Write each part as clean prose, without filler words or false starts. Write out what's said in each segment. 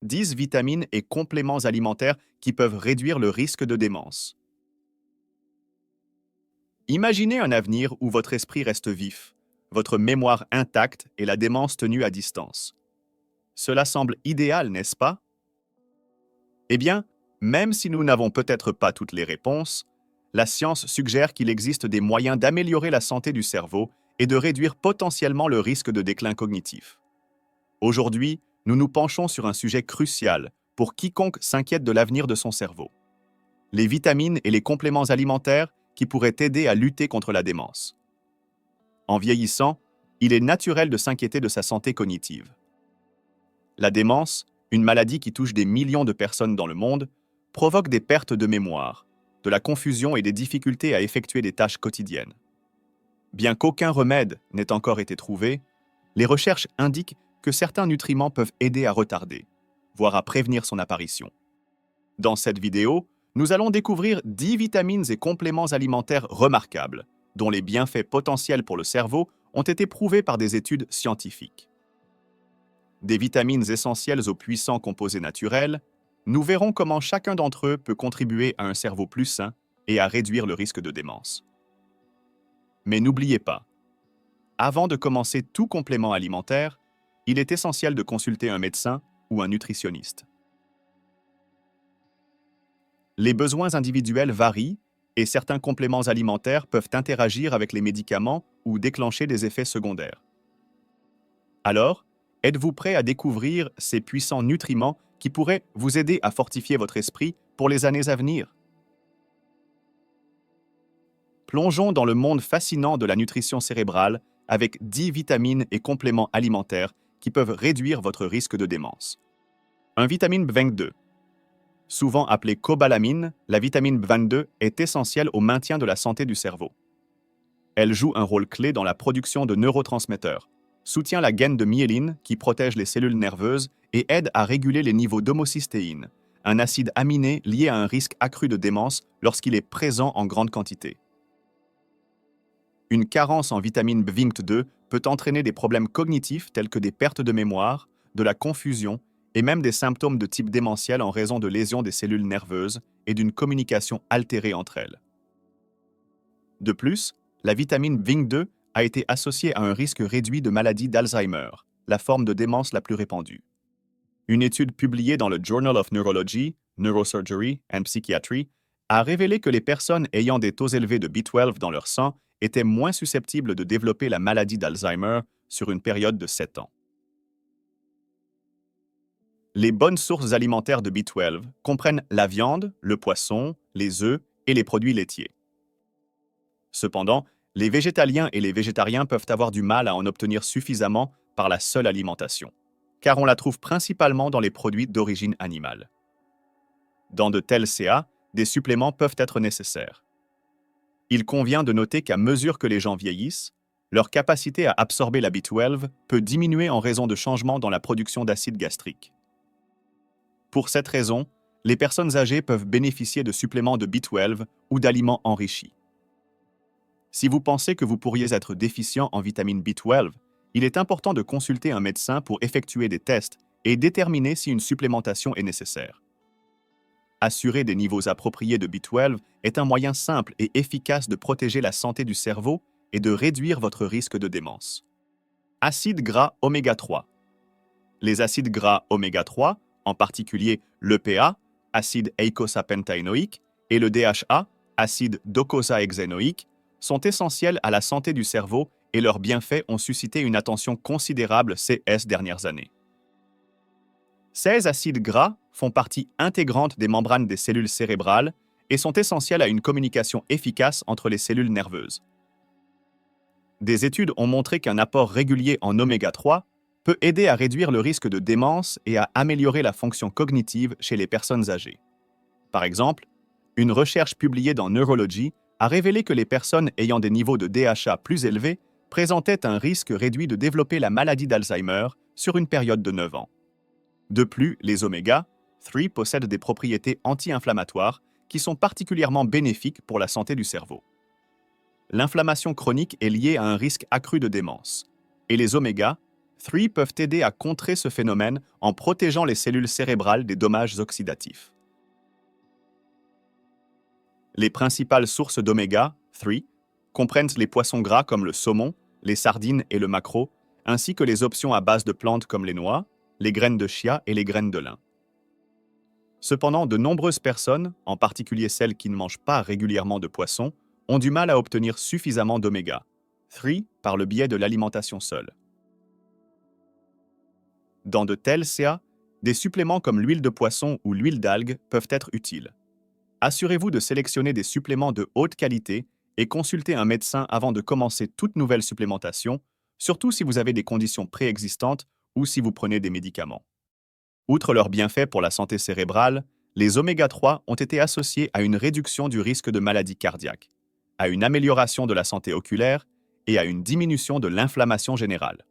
10 vitamines et compléments alimentaires qui peuvent réduire le risque de démence. Imaginez un avenir où votre esprit reste vif, votre mémoire intacte et la démence tenue à distance. Cela semble idéal, n'est-ce pas? Eh bien, même si nous n'avons peut-être pas toutes les réponses, la science suggère qu'il existe des moyens d'améliorer la santé du cerveau et de réduire potentiellement le risque de déclin cognitif. Aujourd'hui, nous nous penchons sur un sujet crucial pour quiconque s'inquiète de l'avenir de son cerveau: les vitamines et les compléments alimentaires qui pourraient aider à lutter contre la démence. En vieillissant, il est naturel de s'inquiéter de sa santé cognitive. La démence, une maladie qui touche des millions de personnes dans le monde, provoque des pertes de mémoire, de la confusion et des difficultés à effectuer des tâches quotidiennes. Bien qu'aucun remède n'ait encore été trouvé, les recherches indiquent que certains nutriments peuvent aider à retarder, voire à prévenir son apparition. Dans cette vidéo, nous allons découvrir 10 vitamines et compléments alimentaires remarquables, dont les bienfaits potentiels pour le cerveau ont été prouvés par des études scientifiques. Des vitamines essentielles aux puissants composés naturels, nous verrons comment chacun d'entre eux peut contribuer à un cerveau plus sain et à réduire le risque de démence. Mais n'oubliez pas, avant de commencer tout complément alimentaire, il est essentiel de consulter un médecin ou un nutritionniste. Les besoins individuels varient et certains compléments alimentaires peuvent interagir avec les médicaments ou déclencher des effets secondaires. Alors, êtes-vous prêt à découvrir ces puissants nutriments qui pourraient vous aider à fortifier votre esprit pour les années à venir? Plongeons dans le monde fascinant de la nutrition cérébrale avec 10 vitamines et compléments alimentaires qui peuvent réduire votre risque de démence. 1. Vitamine B22. Souvent appelée cobalamine, la vitamine B22 est essentielle au maintien de la santé du cerveau. Elle joue un rôle clé dans la production de neurotransmetteurs, soutient la gaine de myéline qui protège les cellules nerveuses et aide à réguler les niveaux d'homocystéine, un acide aminé lié à un risque accru de démence lorsqu'il est présent en grande quantité. Une carence en vitamine B22 peut entraîner des problèmes cognitifs tels que des pertes de mémoire, de la confusion et même des symptômes de type démentiel en raison de lésions des cellules nerveuses et d'une communication altérée entre elles. De plus, la vitamine B22 a été associée à un risque réduit de maladie d'Alzheimer, la forme de démence la plus répandue. Une étude publiée dans le Journal of Neurology, Neurosurgery and Psychiatry a révélé que les personnes ayant des taux élevés de B12 dans leur sang étaient moins susceptibles de développer la maladie d'Alzheimer sur une période de 7 ans. Les bonnes sources alimentaires de B12 comprennent la viande, le poisson, les œufs et les produits laitiers. Cependant, les végétaliens et les végétariens peuvent avoir du mal à en obtenir suffisamment par la seule alimentation, car on la trouve principalement dans les produits d'origine animale. Dans de tels CA, des suppléments peuvent être nécessaires. Il convient de noter qu'à mesure que les gens vieillissent, leur capacité à absorber la B12 peut diminuer en raison de changements dans la production d'acide gastrique. Pour cette raison, les personnes âgées peuvent bénéficier de suppléments de B12 ou d'aliments enrichis. Si vous pensez que vous pourriez être déficient en vitamine B12, il est important de consulter un médecin pour effectuer des tests et déterminer si une supplémentation est nécessaire. Assurer des niveaux appropriés de B12 est un moyen simple et efficace de protéger la santé du cerveau et de réduire votre risque de démence. Acides gras oméga 3. Les acides gras oméga 3, en particulier l'EPA, acide eicosapentaénoïque, et le DHA, acide docosahexaénoïque, sont essentiels à la santé du cerveau et leurs bienfaits ont suscité une attention considérable ces dernières années. Ces acides gras font partie intégrante des membranes des cellules cérébrales et sont essentiels à une communication efficace entre les cellules nerveuses. Des études ont montré qu'un apport régulier en oméga 3 peut aider à réduire le risque de démence et à améliorer la fonction cognitive chez les personnes âgées. Par exemple, une recherche publiée dans Neurology a révélé que les personnes ayant des niveaux de DHA plus élevés présentaient un risque réduit de développer la maladie d'Alzheimer sur une période de 9 ans. De plus, les oméga 3 possèdent des propriétés anti-inflammatoires qui sont particulièrement bénéfiques pour la santé du cerveau. L'inflammation chronique est liée à un risque accru de démence, et les oméga 3 peuvent aider à contrer ce phénomène en protégeant les cellules cérébrales des dommages oxydatifs. Les principales sources d'oméga 3 comprennent les poissons gras comme le saumon, les sardines et le maquereau, ainsi que les options à base de plantes comme les noix, les graines de chia et les graines de lin. Cependant, de nombreuses personnes, en particulier celles qui ne mangent pas régulièrement de poisson, ont du mal à obtenir suffisamment d'oméga 3 par le biais de l'alimentation seule. Dans de tels CA, des suppléments comme l'huile de poisson ou l'huile d'algue peuvent être utiles. Assurez-vous de sélectionner des suppléments de haute qualité et consultez un médecin avant de commencer toute nouvelle supplémentation, surtout si vous avez des conditions préexistantes ou si vous prenez des médicaments. Outre leurs bienfaits pour la santé cérébrale, les oméga 3 ont été associés à une réduction du risque de maladies cardiaques, à une amélioration de la santé oculaire et à une diminution de l'inflammation générale.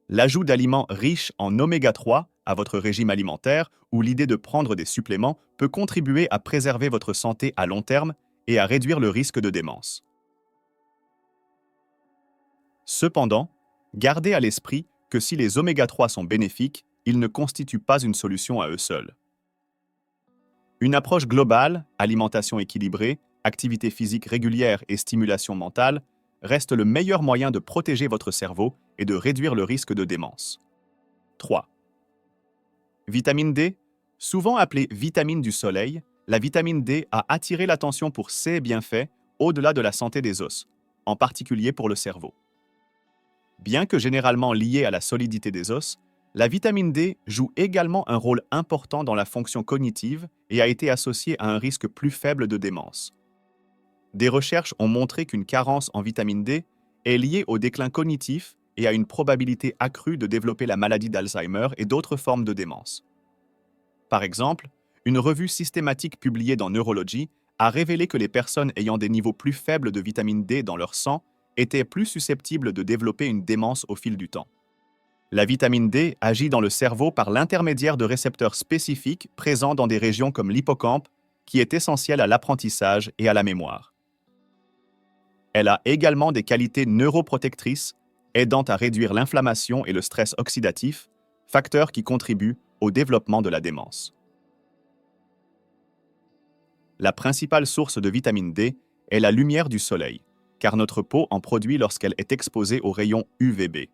L'ajout d'aliments riches en oméga 3 à votre régime alimentaire ou l'idée de prendre des suppléments peut contribuer à préserver votre santé à long terme et à réduire le risque de démence. Cependant, gardez à l'esprit que si les oméga 3 sont bénéfiques, ils ne constituent pas une solution à eux seuls. Une approche globale, alimentation équilibrée, activité physique régulière et stimulation mentale, reste le meilleur moyen de protéger votre cerveau et de réduire le risque de démence. 3. Vitamine D, souvent appelée vitamine du soleil, la vitamine D a attiré l'attention pour ses bienfaits au-delà de la santé des os, en particulier pour le cerveau. Bien que généralement liée à la solidité des os, la vitamine D joue également un rôle important dans la fonction cognitive et a été associée à un risque plus faible de démence. Des recherches ont montré qu'une carence en vitamine D est liée au déclin cognitif et à une probabilité accrue de développer la maladie d'Alzheimer et d'autres formes de démence. Par exemple, une revue systématique publiée dans Neurology a révélé que les personnes ayant des niveaux plus faibles de vitamine D dans leur sang étaient plus susceptibles de développer une démence au fil du temps. La vitamine D agit dans le cerveau par l'intermédiaire de récepteurs spécifiques présents dans des régions comme l'hippocampe, qui est essentiel à l'apprentissage et à la mémoire. Elle a également des qualités neuroprotectrices, aidant à réduire l'inflammation et le stress oxydatif, facteurs qui contribuent au développement de la démence. La principale source de vitamine D est la lumière du soleil, car notre peau en produit lorsqu'elle est exposée aux rayons UVB.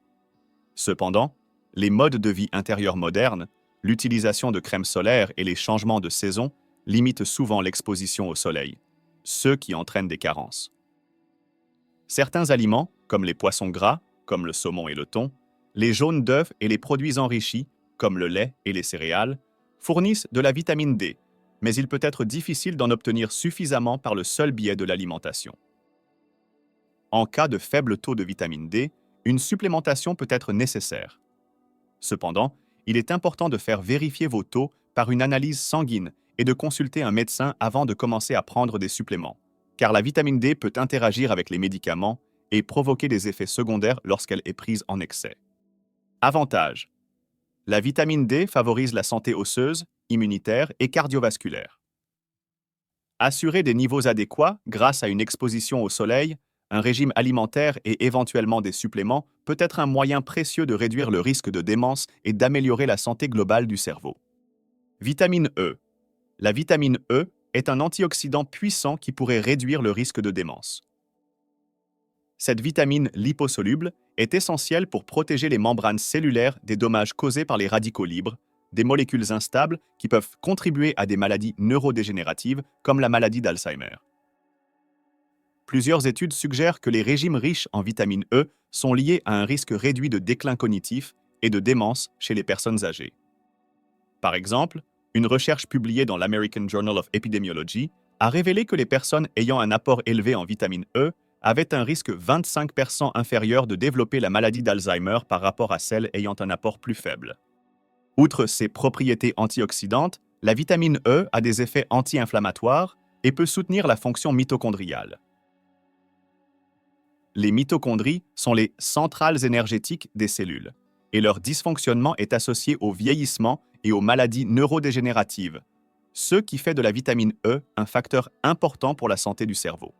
Cependant, les modes de vie intérieurs modernes, l'utilisation de crème solaire et les changements de saison limitent souvent l'exposition au soleil, ce qui entraîne des carences. Certains aliments, comme les poissons gras, comme le saumon et le thon, les jaunes d'œufs et les produits enrichis, comme le lait et les céréales, fournissent de la vitamine D, mais il peut être difficile d'en obtenir suffisamment par le seul biais de l'alimentation. En cas de faible taux de vitamine D, une supplémentation peut être nécessaire. Cependant, il est important de faire vérifier vos taux par une analyse sanguine et de consulter un médecin avant de commencer à prendre des suppléments, car la vitamine D peut interagir avec les médicaments et provoquer des effets secondaires lorsqu'elle est prise en excès. Avantages. La vitamine D favorise la santé osseuse, immunitaire et cardiovasculaire. Assurer des niveaux adéquats grâce à une exposition au soleil, un régime alimentaire et éventuellement des suppléments peut être un moyen précieux de réduire le risque de démence et d'améliorer la santé globale du cerveau. Vitamine E. La vitamine E est un antioxydant puissant qui pourrait réduire le risque de démence. Cette vitamine liposoluble est essentielle pour protéger les membranes cellulaires des dommages causés par les radicaux libres, des molécules instables qui peuvent contribuer à des maladies neurodégénératives comme la maladie d'Alzheimer. Plusieurs études suggèrent que les régimes riches en vitamine E sont liés à un risque réduit de déclin cognitif et de démence chez les personnes âgées. Par exemple, une recherche publiée dans l'American Journal of Epidemiology a révélé que les personnes ayant un apport élevé en vitamine E avaient un risque 25% inférieur de développer la maladie d'Alzheimer par rapport à celles ayant un apport plus faible. Outre ses propriétés antioxydantes, la vitamine E a des effets anti-inflammatoires et peut soutenir la fonction mitochondriale. Les mitochondries sont les centrales énergétiques des cellules, et leur dysfonctionnement est associé au vieillissement et aux maladies neurodégénératives, ce qui fait de la vitamine E un facteur important pour la santé du cerveau.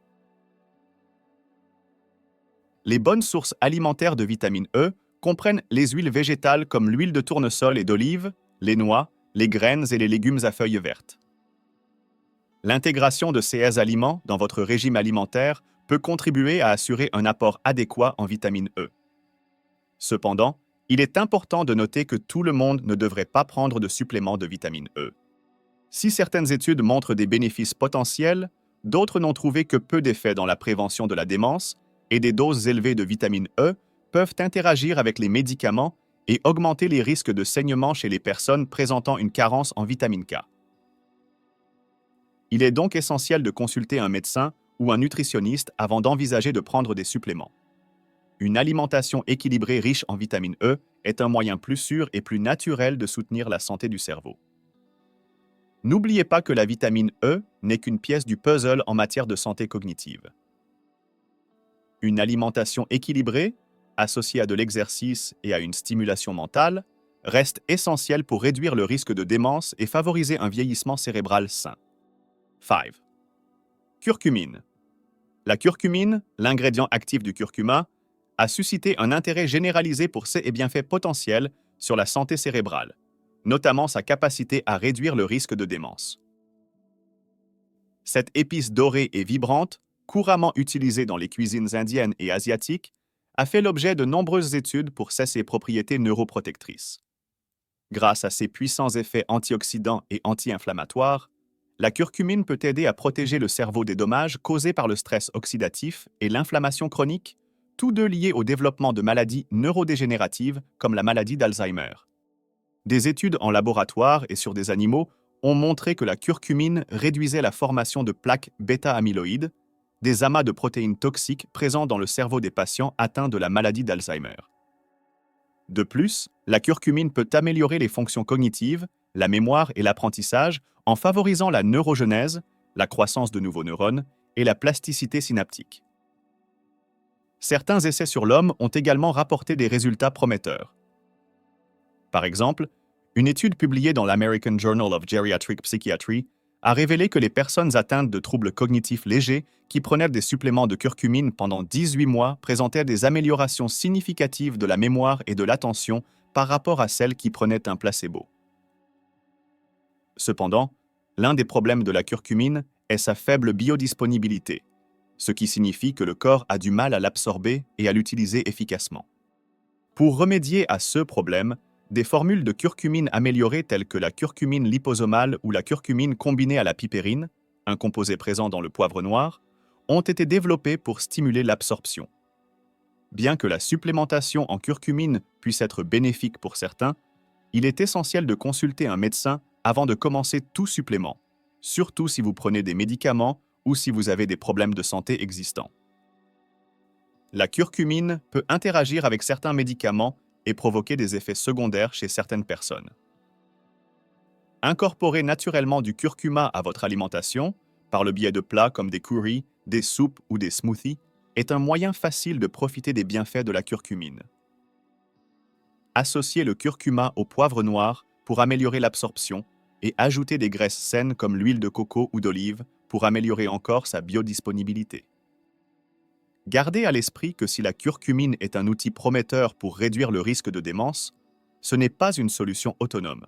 Les bonnes sources alimentaires de vitamine E comprennent les huiles végétales comme l'huile de tournesol et d'olive, les noix, les graines et les légumes à feuilles vertes. L'intégration de ces aliments dans votre régime alimentaire peut contribuer à assurer un apport adéquat en vitamine E. Cependant, il est important de noter que tout le monde ne devrait pas prendre de suppléments de vitamine E. Si certaines études montrent des bénéfices potentiels, d'autres n'ont trouvé que peu d'effets dans la prévention de la démence et des doses élevées de vitamine E peuvent interagir avec les médicaments et augmenter les risques de saignement chez les personnes présentant une carence en vitamine K. Il est donc essentiel de consulter un médecin ou un nutritionniste avant d'envisager de prendre des suppléments. Une alimentation équilibrée riche en vitamine E est un moyen plus sûr et plus naturel de soutenir la santé du cerveau. N'oubliez pas que la vitamine E n'est qu'une pièce du puzzle en matière de santé cognitive. Une alimentation équilibrée, associée à de l'exercice et à une stimulation mentale, reste essentielle pour réduire le risque de démence et favoriser un vieillissement cérébral sain. 5. Curcumine. La curcumine, l'ingrédient actif du curcuma, a suscité un intérêt généralisé pour ses bienfaits potentiels sur la santé cérébrale, notamment sa capacité à réduire le risque de démence. Cette épice dorée et vibrante, couramment utilisée dans les cuisines indiennes et asiatiques, a fait l'objet de nombreuses études pour ses propriétés neuroprotectrices. Grâce à ses puissants effets antioxydants et anti-inflammatoires, la curcumine peut aider à protéger le cerveau des dommages causés par le stress oxydatif et l'inflammation chronique, tous deux liés au développement de maladies neurodégénératives comme la maladie d'Alzheimer. Des études en laboratoire et sur des animaux ont montré que la curcumine réduisait la formation de plaques bêta-amyloïdes, des amas de protéines toxiques présents dans le cerveau des patients atteints de la maladie d'Alzheimer. De plus, la curcumine peut améliorer les fonctions cognitives, la mémoire et l'apprentissage en favorisant la neurogenèse, la croissance de nouveaux neurones et la plasticité synaptique. Certains essais sur l'homme ont également rapporté des résultats prometteurs. Par exemple, une étude publiée dans l'American Journal of Geriatric Psychiatry a révélé que les personnes atteintes de troubles cognitifs légers qui prenaient des suppléments de curcumine pendant 18 mois présentaient des améliorations significatives de la mémoire et de l'attention par rapport à celles qui prenaient un placebo. Cependant, l'un des problèmes de la curcumine est sa faible biodisponibilité, ce qui signifie que le corps a du mal à l'absorber et à l'utiliser efficacement. Pour remédier à ce problème, des formules de curcumine améliorées telles que la curcumine liposomale ou la curcumine combinée à la pipérine, un composé présent dans le poivre noir, ont été développées pour stimuler l'absorption. Bien que la supplémentation en curcumine puisse être bénéfique pour certains, il est essentiel de consulter un médecin avant de commencer tout supplément, surtout si vous prenez des médicaments ou si vous avez des problèmes de santé existants. La curcumine peut interagir avec certains médicaments et provoquer des effets secondaires chez certaines personnes. Incorporez naturellement du curcuma à votre alimentation, par le biais de plats comme des currys, des soupes ou des smoothies, est un moyen facile de profiter des bienfaits de la curcumine. Associez le curcuma au poivre noir pour améliorer l'absorption et ajoutez des graisses saines comme l'huile de coco ou d'olive pour améliorer encore sa biodisponibilité. Gardez à l'esprit que si la curcumine est un outil prometteur pour réduire le risque de démence, ce n'est pas une solution autonome.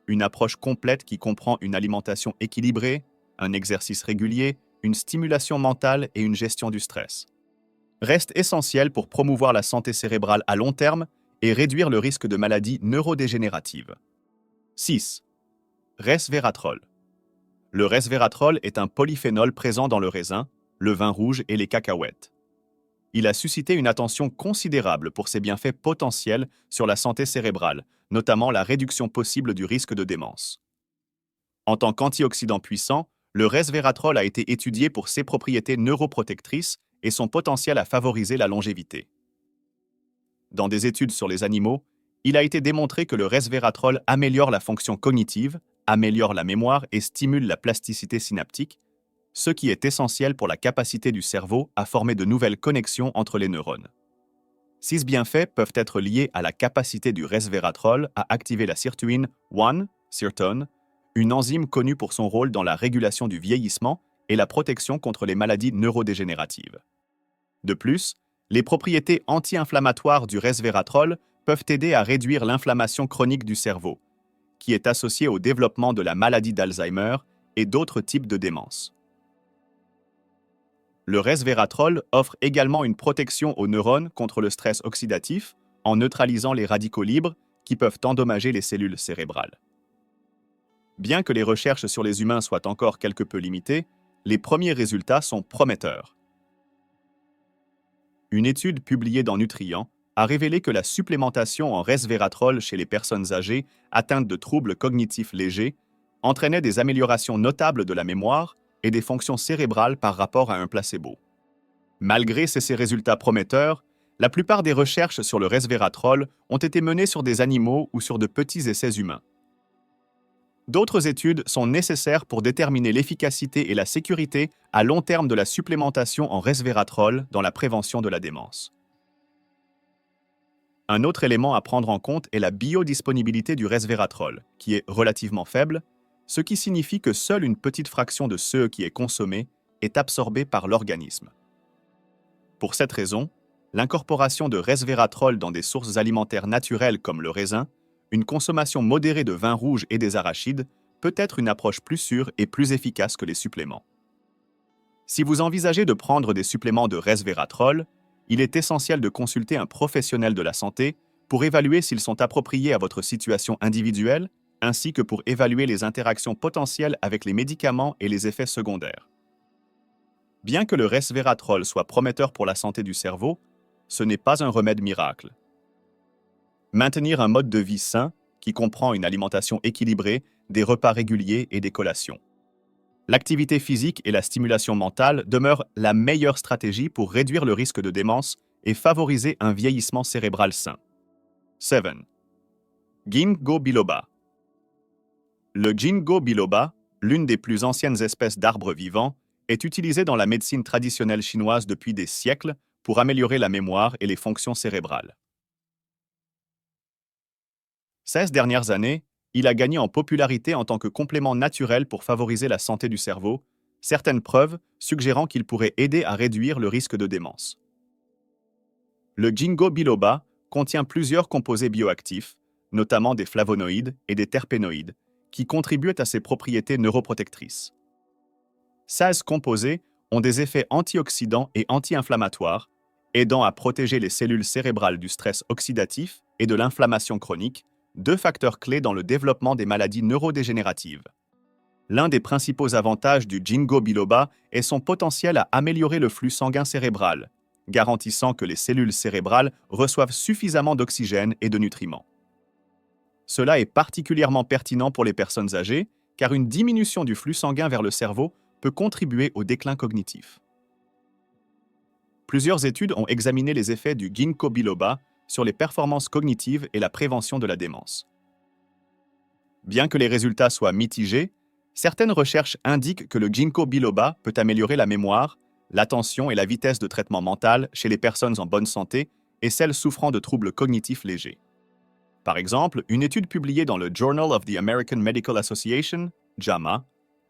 Une approche complète qui comprend une alimentation équilibrée, un exercice régulier, une stimulation mentale et une gestion du stress reste essentielle pour promouvoir la santé cérébrale à long terme et réduire le risque de maladies neurodégénératives. 6. Resveratrol. Le resveratrol est un polyphénol présent dans le raisin, le vin rouge et les cacahuètes. Il a suscité une attention considérable pour ses bienfaits potentiels sur la santé cérébrale, notamment la réduction possible du risque de démence. En tant qu'antioxydant puissant, le resveratrol a été étudié pour ses propriétés neuroprotectrices et son potentiel à favoriser la longévité. Dans des études sur les animaux, il a été démontré que le resveratrol améliore la fonction cognitive, améliore la mémoire et stimule la plasticité synaptique, ce qui est essentiel pour la capacité du cerveau à former de nouvelles connexions entre les neurones. Ces bienfaits peuvent être liés à la capacité du resveratrol à activer la sirtuine 1, sirtone, une enzyme connue pour son rôle dans la régulation du vieillissement et la protection contre les maladies neurodégénératives. De plus, Les propriétés anti-inflammatoires du resveratrol peuvent aider à réduire l'inflammation chronique du cerveau, qui est associée au développement de la maladie d'Alzheimer et d'autres types de démence. Le resveratrol offre également une protection aux neurones contre le stress oxydatif en neutralisant les radicaux libres qui peuvent endommager les cellules cérébrales. Bien que les recherches sur les humains soient encore quelque peu limitées, les premiers résultats sont prometteurs. Une étude publiée dans Nutrient a révélé que la supplémentation en resveratrol chez les personnes âgées atteintes de troubles cognitifs légers entraînait des améliorations notables de la mémoire et des fonctions cérébrales par rapport à un placebo. Malgré ces résultats prometteurs, la plupart des recherches sur le resveratrol ont été menées sur des animaux ou sur de petits essais humains. D'autres études sont nécessaires pour déterminer l'efficacité et la sécurité à long terme de la supplémentation en resveratrol dans la prévention de la démence. Un autre élément à prendre en compte est la biodisponibilité du resveratrol, qui est relativement faible, ce qui signifie que seule une petite fraction de ce qui est consommé est absorbée par l'organisme. Pour cette raison, l'incorporation de resveratrol dans des sources alimentaires naturelles comme le raisin, une consommation modérée de vin rouge et des arachides peut être une approche plus sûre et plus efficace que les suppléments. Si vous envisagez de prendre des suppléments de resveratrol, il est essentiel de consulter un professionnel de la santé pour évaluer s'ils sont appropriés à votre situation individuelle, ainsi que pour évaluer les interactions potentielles avec les médicaments et les effets secondaires. Bien que le resveratrol soit prometteur pour la santé du cerveau, ce n'est pas un remède miracle. Maintenir un mode de vie sain, qui comprend une alimentation équilibrée, des repas réguliers et des collations. L'activité physique et la stimulation mentale demeurent la meilleure stratégie pour réduire le risque de démence et favoriser un vieillissement cérébral sain. 7. Ginkgo biloba. Le Ginkgo biloba, l'une des plus anciennes espèces d'arbres vivants, est utilisé dans la médecine traditionnelle chinoise depuis des siècles pour améliorer la mémoire et les fonctions cérébrales. Ces dernières années, il a gagné en popularité en tant que complément naturel pour favoriser la santé du cerveau, certaines preuves suggérant qu'il pourrait aider à réduire le risque de démence. Le Ginkgo biloba contient plusieurs composés bioactifs, notamment des flavonoïdes et des terpénoïdes, qui contribuent à ses propriétés neuroprotectrices. Ces composés ont des effets antioxydants et anti-inflammatoires, aidant à protéger les cellules cérébrales du stress oxydatif et de l'inflammation chronique, deux facteurs clés dans le développement des maladies neurodégénératives. L'un des principaux avantages du Ginkgo biloba est son potentiel à améliorer le flux sanguin cérébral, garantissant que les cellules cérébrales reçoivent suffisamment d'oxygène et de nutriments. Cela est particulièrement pertinent pour les personnes âgées, car une diminution du flux sanguin vers le cerveau peut contribuer au déclin cognitif. Plusieurs études ont examiné les effets du Ginkgo biloba sur les performances cognitives et la prévention de la démence. Bien que les résultats soient mitigés, certaines recherches indiquent que le Ginkgo biloba peut améliorer la mémoire, l'attention et la vitesse de traitement mental chez les personnes en bonne santé et celles souffrant de troubles cognitifs légers. Par exemple, une étude publiée dans le Journal of the American Medical Association, JAMA,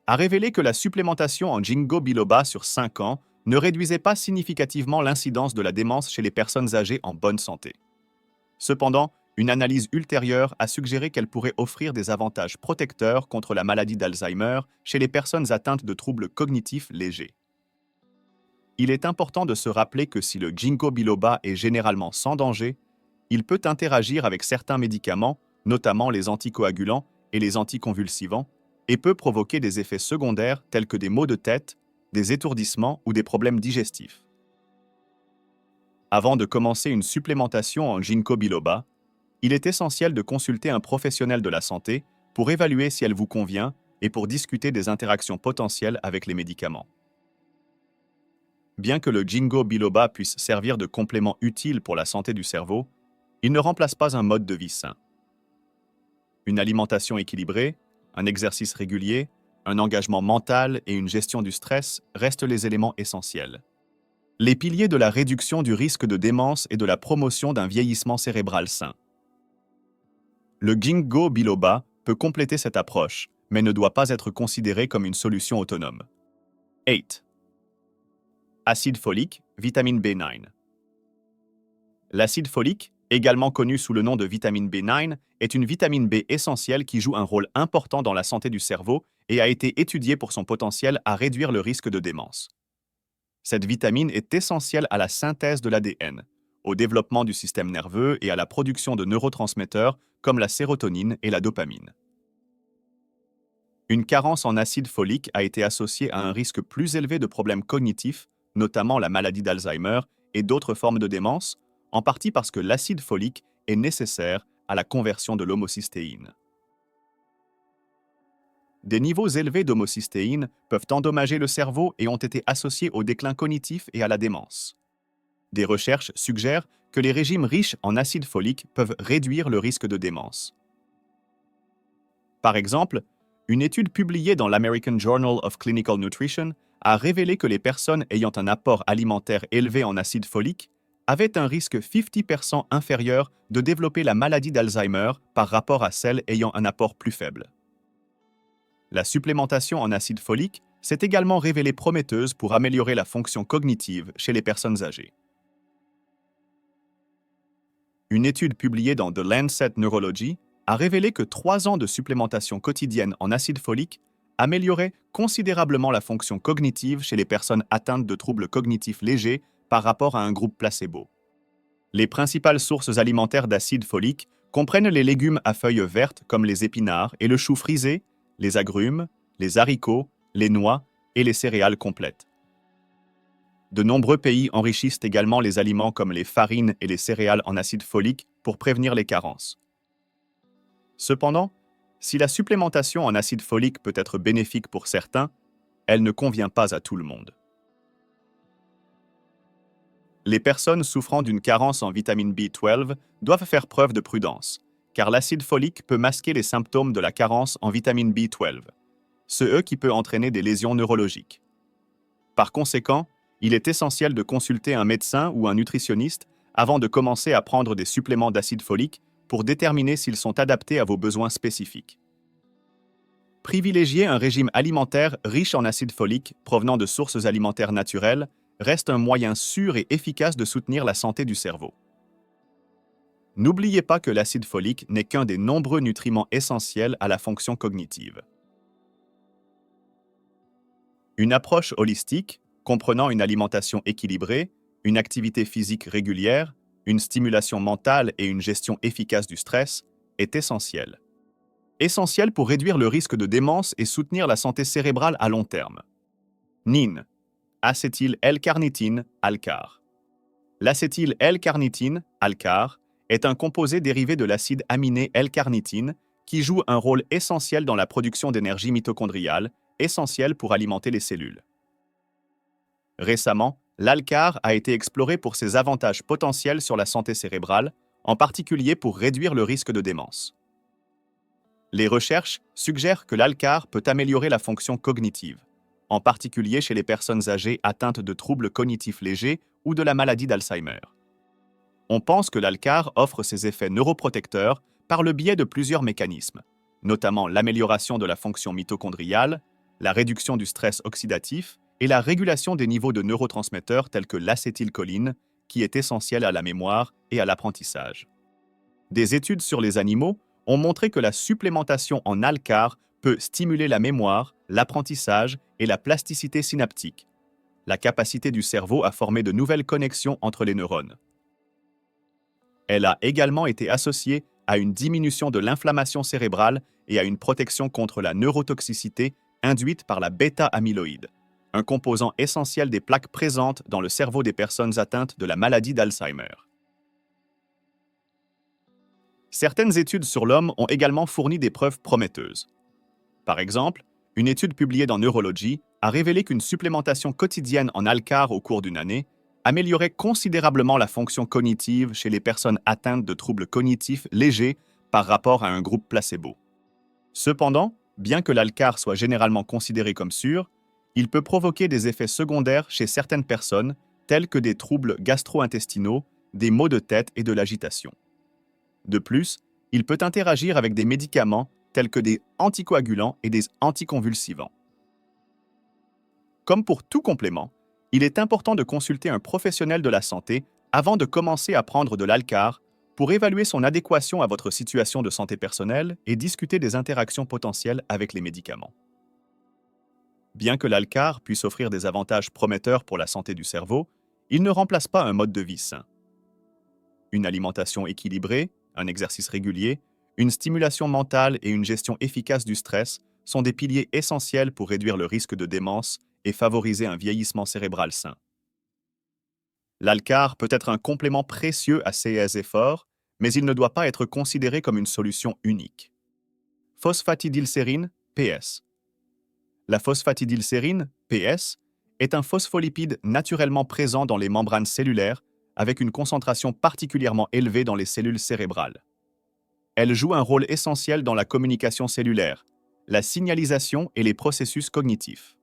a révélé que la supplémentation en Ginkgo biloba sur 5 ans ne réduisait pas significativement l'incidence de la démence chez les personnes âgées en bonne santé. Cependant, une analyse ultérieure a suggéré qu'elle pourrait offrir des avantages protecteurs contre la maladie d'Alzheimer chez les personnes atteintes de troubles cognitifs légers. Il est important de se rappeler que si le Ginkgo biloba est généralement sans danger, il peut interagir avec certains médicaments, notamment les anticoagulants et les anticonvulsivants, et peut provoquer des effets secondaires tels que des maux de tête, des étourdissements ou des problèmes digestifs. Avant de commencer une supplémentation en Ginkgo biloba, il est essentiel de consulter un professionnel de la santé pour évaluer si elle vous convient et pour discuter des interactions potentielles avec les médicaments. Bien que le Ginkgo biloba puisse servir de complément utile pour la santé du cerveau, il ne remplace pas un mode de vie sain. Une alimentation équilibrée, un exercice régulier, un engagement mental et une gestion du stress restent les éléments essentiels. Les piliers de la réduction du risque de démence et de la promotion d'un vieillissement cérébral sain. Le Ginkgo biloba peut compléter cette approche, mais ne doit pas être considéré comme une solution autonome. 8. Acide folique, vitamine B9. L'acide folique, également connu sous le nom de vitamine B9, est une vitamine B essentielle qui joue un rôle important dans la santé du cerveau et a été étudiée pour son potentiel à réduire le risque de démence. Cette vitamine est essentielle à la synthèse de l'ADN, au développement du système nerveux et à la production de neurotransmetteurs comme la sérotonine et la dopamine. Une carence en acide folique a été associée à un risque plus élevé de problèmes cognitifs, notamment la maladie d'Alzheimer et d'autres formes de démence, en partie parce que l'acide folique est nécessaire à la conversion de l'homocystéine. Des niveaux élevés d'homocystéine peuvent endommager le cerveau et ont été associés au déclin cognitif et à la démence. Des recherches suggèrent que les régimes riches en acide folique peuvent réduire le risque de démence. Par exemple, une étude publiée dans l'American Journal of Clinical Nutrition a révélé que les personnes ayant un apport alimentaire élevé en acide folique avaient un risque 50% inférieur de développer la maladie d'Alzheimer par rapport à celles ayant un apport plus faible. La supplémentation en acide folique s'est également révélée prometteuse pour améliorer la fonction cognitive chez les personnes âgées. Une étude publiée dans The Lancet Neurology a révélé que 3 ans de supplémentation quotidienne en acide folique améliorait considérablement la fonction cognitive chez les personnes atteintes de troubles cognitifs légers par rapport à un groupe placebo. Les principales sources alimentaires d'acide folique comprennent les légumes à feuilles vertes comme les épinards et le chou frisé, les agrumes, les haricots, les noix et les céréales complètes. De nombreux pays enrichissent également les aliments comme les farines et les céréales en acide folique pour prévenir les carences. Cependant, si la supplémentation en acide folique peut être bénéfique pour certains, elle ne convient pas à tout le monde. Les personnes souffrant d'une carence en vitamine B12 doivent faire preuve de prudence, car l'acide folique peut masquer les symptômes de la carence en vitamine B12, ce qui peut entraîner des lésions neurologiques. Par conséquent, il est essentiel de consulter un médecin ou un nutritionniste avant de commencer à prendre des suppléments d'acide folique pour déterminer s'ils sont adaptés à vos besoins spécifiques. Privilégier un régime alimentaire riche en acide folique provenant de sources alimentaires naturelles reste un moyen sûr et efficace de soutenir la santé du cerveau. N'oubliez pas que l'acide folique n'est qu'un des nombreux nutriments essentiels à la fonction cognitive. Une approche holistique, comprenant une alimentation équilibrée, une activité physique régulière, une stimulation mentale et une gestion efficace du stress, est essentielle. Essentielle pour réduire le risque de démence et soutenir la santé cérébrale à long terme. NIN, acétyl-L-carnitine, ALCAR. L'acétyl-L-carnitine, ALCAR, est un composé dérivé de l'acide aminé L-carnitine qui joue un rôle essentiel dans la production d'énergie mitochondriale, essentielle pour alimenter les cellules. Récemment, l'ALCAR a été exploré pour ses avantages potentiels sur la santé cérébrale, en particulier pour réduire le risque de démence. Les recherches suggèrent que l'ALCAR peut améliorer la fonction cognitive, en particulier chez les personnes âgées atteintes de troubles cognitifs légers ou de la maladie d'Alzheimer. On pense que l'ALCAR offre ses effets neuroprotecteurs par le biais de plusieurs mécanismes, notamment l'amélioration de la fonction mitochondriale, la réduction du stress oxydatif et la régulation des niveaux de neurotransmetteurs tels que l'acétylcholine, qui est essentielle à la mémoire et à l'apprentissage. Des études sur les animaux ont montré que la supplémentation en ALCAR peut stimuler la mémoire, l'apprentissage et la plasticité synaptique, la capacité du cerveau à former de nouvelles connexions entre les neurones. Elle a également été associée à une diminution de l'inflammation cérébrale et à une protection contre la neurotoxicité induite par la bêta-amyloïde, un composant essentiel des plaques présentes dans le cerveau des personnes atteintes de la maladie d'Alzheimer. Certaines études sur l'homme ont également fourni des preuves prometteuses. Par exemple, une étude publiée dans Neurology a révélé qu'une supplémentation quotidienne en ALCAR au cours d'une année améliorait considérablement la fonction cognitive chez les personnes atteintes de troubles cognitifs légers par rapport à un groupe placebo. Cependant, bien que l'ALCAR soit généralement considéré comme sûr, il peut provoquer des effets secondaires chez certaines personnes, tels que des troubles gastro-intestinaux, des maux de tête et de l'agitation. De plus, il peut interagir avec des médicaments tels que des anticoagulants et des anticonvulsivants. Comme pour tout complément, il est important de consulter un professionnel de la santé avant de commencer à prendre de l'Alcar pour évaluer son adéquation à votre situation de santé personnelle et discuter des interactions potentielles avec les médicaments. Bien que l'Alcar puisse offrir des avantages prometteurs pour la santé du cerveau, il ne remplace pas un mode de vie sain. Une alimentation équilibrée, un exercice régulier, une stimulation mentale et une gestion efficace du stress sont des piliers essentiels pour réduire le risque de démence et favoriser un vieillissement cérébral sain. L'Alcar peut être un complément précieux à ces efforts, mais il ne doit pas être considéré comme une solution unique. Phosphatidylsérine, PS. La phosphatidylsérine, PS, est un phospholipide naturellement présent dans les membranes cellulaires avec une concentration particulièrement élevée dans les cellules cérébrales. Elle joue un rôle essentiel dans la communication cellulaire, la signalisation et les processus cognitifs.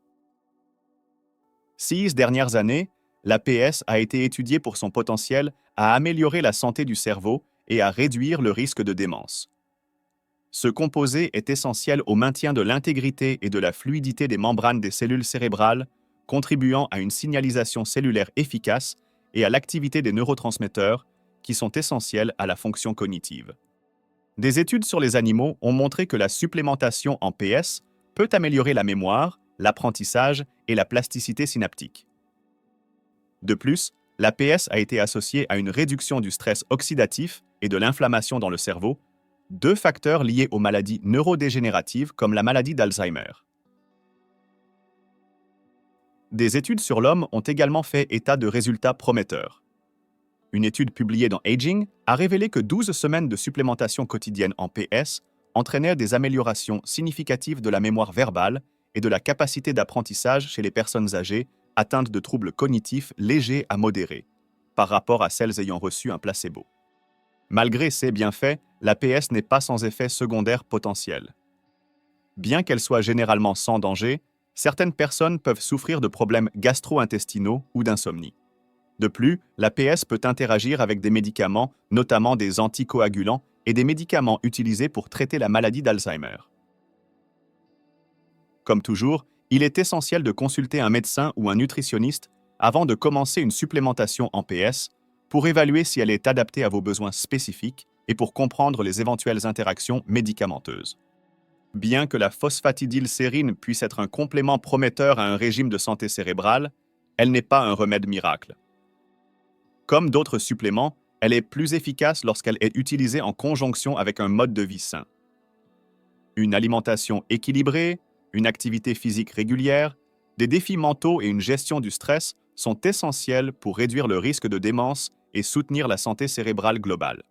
Ces dernières années, la PS a été étudiée pour son potentiel à améliorer la santé du cerveau et à réduire le risque de démence. Ce composé est essentiel au maintien de l'intégrité et de la fluidité des membranes des cellules cérébrales, contribuant à une signalisation cellulaire efficace et à l'activité des neurotransmetteurs, qui sont essentiels à la fonction cognitive. Des études sur les animaux ont montré que la supplémentation en PS peut améliorer la mémoire, l'apprentissage et la plasticité synaptique. De plus, la PS a été associée à une réduction du stress oxydatif et de l'inflammation dans le cerveau, deux facteurs liés aux maladies neurodégénératives comme la maladie d'Alzheimer. Des études sur l'homme ont également fait état de résultats prometteurs. Une étude publiée dans Aging a révélé que 12 semaines de supplémentation quotidienne en PS entraînèrent des améliorations significatives de la mémoire verbale et de la capacité d'apprentissage chez les personnes âgées atteintes de troubles cognitifs légers à modérés, par rapport à celles ayant reçu un placebo. Malgré ces bienfaits, la PS n'est pas sans effet secondaire potentiel. Bien qu'elle soit généralement sans danger, certaines personnes peuvent souffrir de problèmes gastro-intestinaux ou d'insomnie. De plus, la PS peut interagir avec des médicaments, notamment des anticoagulants et des médicaments utilisés pour traiter la maladie d'Alzheimer. Comme toujours, il est essentiel de consulter un médecin ou un nutritionniste avant de commencer une supplémentation en PS pour évaluer si elle est adaptée à vos besoins spécifiques et pour comprendre les éventuelles interactions médicamenteuses. Bien que la phosphatidylsérine puisse être un complément prometteur à un régime de santé cérébrale, elle n'est pas un remède miracle. Comme d'autres suppléments, elle est plus efficace lorsqu'elle est utilisée en conjonction avec un mode de vie sain. Une alimentation équilibrée, une activité physique régulière, des défis mentaux et une gestion du stress sont essentiels pour réduire le risque de démence et soutenir la santé cérébrale globale.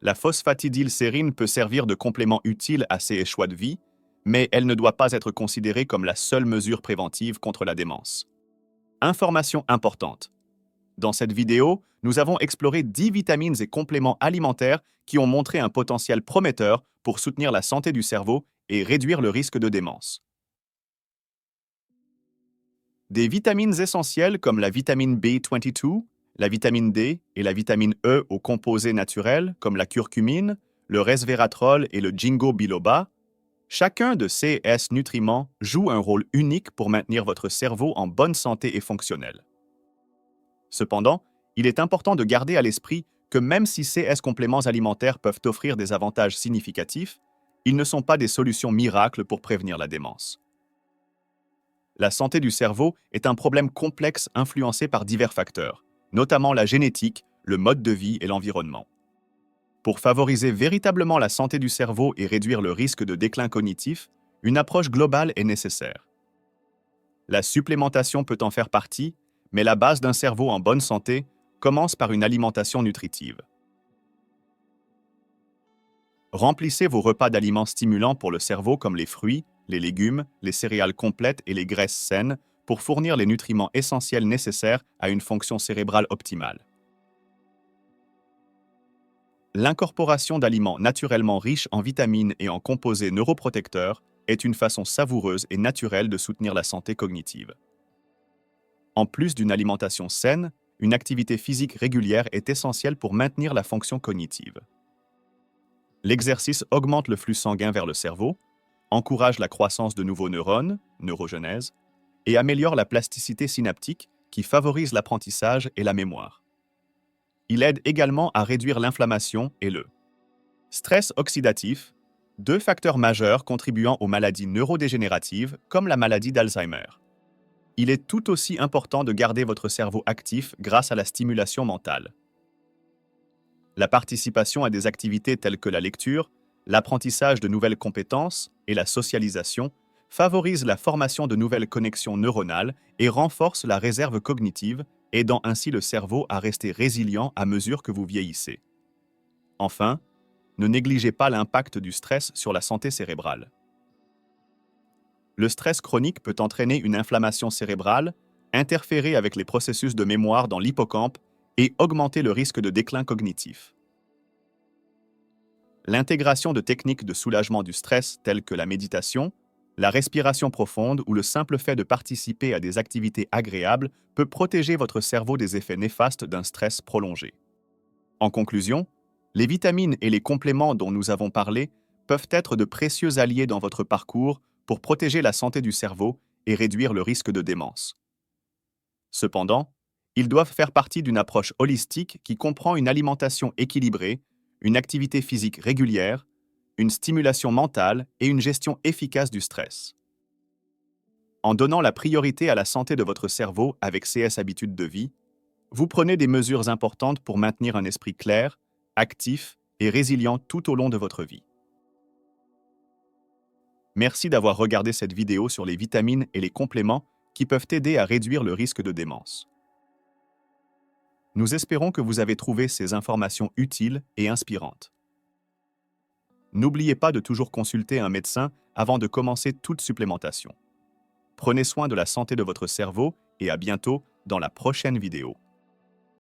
La phosphatidylsérine peut servir de complément utile à ces choix de vie, mais elle ne doit pas être considérée comme la seule mesure préventive contre la démence. Information importante. Dans cette vidéo, nous avons exploré 10 vitamines et compléments alimentaires qui ont montré un potentiel prometteur pour soutenir la santé du cerveau et réduire le risque de démence. Des vitamines essentielles comme la vitamine B22, la vitamine D et la vitamine E aux composés naturels comme la curcumine, le resveratrol et le ginkgo biloba, chacun de ces nutriments joue un rôle unique pour maintenir votre cerveau en bonne santé et fonctionnel. Cependant, il est important de garder à l'esprit que même si ces compléments alimentaires peuvent offrir des avantages significatifs, ils ne sont pas des solutions miracles pour prévenir la démence. La santé du cerveau est un problème complexe influencé par divers facteurs, notamment la génétique, le mode de vie et l'environnement. Pour favoriser véritablement la santé du cerveau et réduire le risque de déclin cognitif, une approche globale est nécessaire. La supplémentation peut en faire partie, mais la base d'un cerveau en bonne santé commence par une alimentation nutritive. Remplissez vos repas d'aliments stimulants pour le cerveau comme les fruits, les légumes, les céréales complètes et les graisses saines pour fournir les nutriments essentiels nécessaires à une fonction cérébrale optimale. L'incorporation d'aliments naturellement riches en vitamines et en composés neuroprotecteurs est une façon savoureuse et naturelle de soutenir la santé cognitive. En plus d'une alimentation saine, une activité physique régulière est essentielle pour maintenir la fonction cognitive. L'exercice augmente le flux sanguin vers le cerveau, encourage la croissance de nouveaux neurones, neurogenèse, et améliore la plasticité synaptique qui favorise l'apprentissage et la mémoire. Il aide également à réduire l'inflammation et le stress oxydatif, deux facteurs majeurs contribuant aux maladies neurodégénératives comme la maladie d'Alzheimer. Il est tout aussi important de garder votre cerveau actif grâce à la stimulation mentale. La participation à des activités telles que la lecture, l'apprentissage de nouvelles compétences et la socialisation favorise la formation de nouvelles connexions neuronales et renforce la réserve cognitive, aidant ainsi le cerveau à rester résilient à mesure que vous vieillissez. Enfin, ne négligez pas l'impact du stress sur la santé cérébrale. Le stress chronique peut entraîner une inflammation cérébrale, interférer avec les processus de mémoire dans l'hippocampe et augmenter le risque de déclin cognitif. L'intégration de techniques de soulagement du stress telles que la méditation, la respiration profonde ou le simple fait de participer à des activités agréables peut protéger votre cerveau des effets néfastes d'un stress prolongé. En conclusion, les vitamines et les compléments dont nous avons parlé peuvent être de précieux alliés dans votre parcours pour protéger la santé du cerveau et réduire le risque de démence. Cependant, ils doivent faire partie d'une approche holistique qui comprend une alimentation équilibrée, une activité physique régulière, une stimulation mentale et une gestion efficace du stress. En donnant la priorité à la santé de votre cerveau avec CS Habitudes de vie, vous prenez des mesures importantes pour maintenir un esprit clair, actif et résilient tout au long de votre vie. Merci d'avoir regardé cette vidéo sur les vitamines et les compléments qui peuvent aider à réduire le risque de démence. Nous espérons que vous avez trouvé ces informations utiles et inspirantes. N'oubliez pas de toujours consulter un médecin avant de commencer toute supplémentation. Prenez soin de la santé de votre cerveau et à bientôt dans la prochaine vidéo.